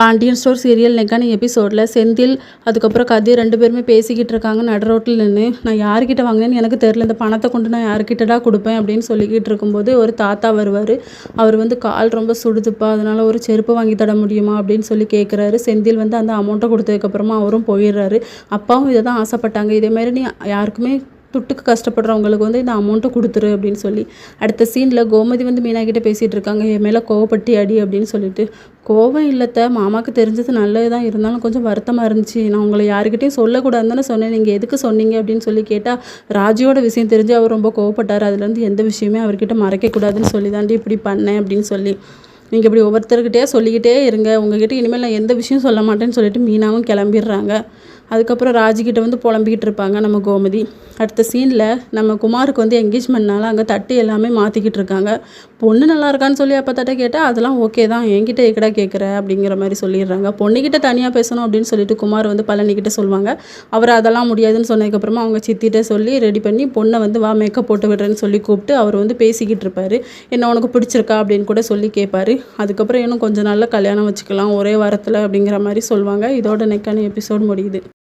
Pandian store serial நெக்கான எபிசோடில் செந்தில் அதுக்கப்புறம் கதிர் 2 பேருமே பேசிக்கிட்டு இருக்காங்க நடு ரோட்டில் நின்று. நான் யார்கிட்ட வாங்கினேன்னு எனக்கு தெரில, இந்த பணத்தை கொண்டு நான் யார்கிட்டடா கொடுப்பேன் அப்படின்னு சொல்லிக்கிட்டு இருக்கும்போது ஒரு தாத்தா வருவார். அவர் கால் ரொம்ப சுடுதுப்பா, அதனால் ஒரு செருப்பு வாங்கி தர முடியுமா அப்படின்னு சொல்லி கேட்குறாரு. செந்தில் அந்த அமௌண்ட்டை கொடுத்ததுக்கப்புறமா அவரும் போயிடுறாரு. அப்பாவும் இதை தான் ஆசைப்பட்டாங்க, இதேமாதிரி நீ யாருக்குமே துட்டுக்கு கஷ்டப்படுறவங்களுக்கு இந்த அமௌண்ட்டை கொடுத்துரு அப்படின்னு சொல்லி. அடுத்த சீனில் கோமதி மீனா கிட்ட பேசிகிட்டு இருக்காங்க, என் மேலே கோவப்பட்டி அடி அப்படின்னு சொல்லிட்டு. கோவம் இல்லத்த, மாமாவுக்கு தெரிஞ்சது நல்லது தான், இருந்தாலும் கொஞ்சம் வருத்தமாக இருந்துச்சு. நான் உங்களை யாருக்கிட்டையும் சொல்லக்கூடாதுன்னு தானே சொன்னேன், நீங்கள் எதுக்கு சொன்னீங்க அப்படின்னு சொல்லி கேட்டால், ராஜியோட விஷயம் தெரிஞ்சு அவர் ரொம்ப கோவப்பட்டார், அதுலேருந்து எந்த விஷயமே அவர்கிட்ட மறைக்கக்கூடாதுன்னு சொல்லி தாண்டி இப்படி பண்ணேன் அப்படின்னு சொல்லி. நீங்கள் இப்படி ஒவ்வொருத்தர்கிட்டே சொல்லிக்கிட்டே இருங்க, உங்ககிட்ட இனிமேல் நான் எந்த விஷயம் சொல்ல மாட்டேன்னு சொல்லிட்டு மீனாவும் கிளம்பிடுறாங்க. அதுக்கப்புறம் ராஜிக்கிட்ட புலம்பிக்கிட்டு இருப்பாங்க நம்ம கோமதி. அடுத்த சீனில் நம்ம குமாருக்கு என்கேஜ்மெண்ட்னால அங்கே தட்டு எல்லாமே மாற்றிக்கிட்டு இருக்காங்க. பொண்ணு நல்லா இருக்கான்னு சொல்லி அப்போ தட்டை கேட்டால் அதெல்லாம் ஓகே தான், என்கிட்ட எக்கடா கேட்குற அப்படிங்கிற மாதிரி சொல்லிடுறாங்க. பொண்ணுக்கிட்ட தனியாக பேசணும் அப்படின்னு சொல்லிட்டு குமார் பழனிக்கிட்ட சொல்லுவாங்க. அவர் அதெல்லாம் முடியாதுன்னு சொன்னதுக்கப்புறமா அவங்க சித்திகிட்ட சொல்லி ரெடி பண்ணி பொண்ணை வா மேக்கப் போட்டு விடுறேன்னு சொல்லி கூப்பிட்டு அவர் பேசிக்கிட்டு இருப்பார். என்ன உனக்கு பிடிச்சிருக்கா அப்படின்னு கூட சொல்லி கேட்பாரு. அதுக்கப்புறம் இன்னும் கொஞ்சம் நாளில் கல்யாணம் வச்சுக்கலாம் ஒரே வாரத்தில் அப்படிங்கிற மாதிரி சொல்லுவாங்க. இதோட நெக்கான எபிசோட் முடியுது.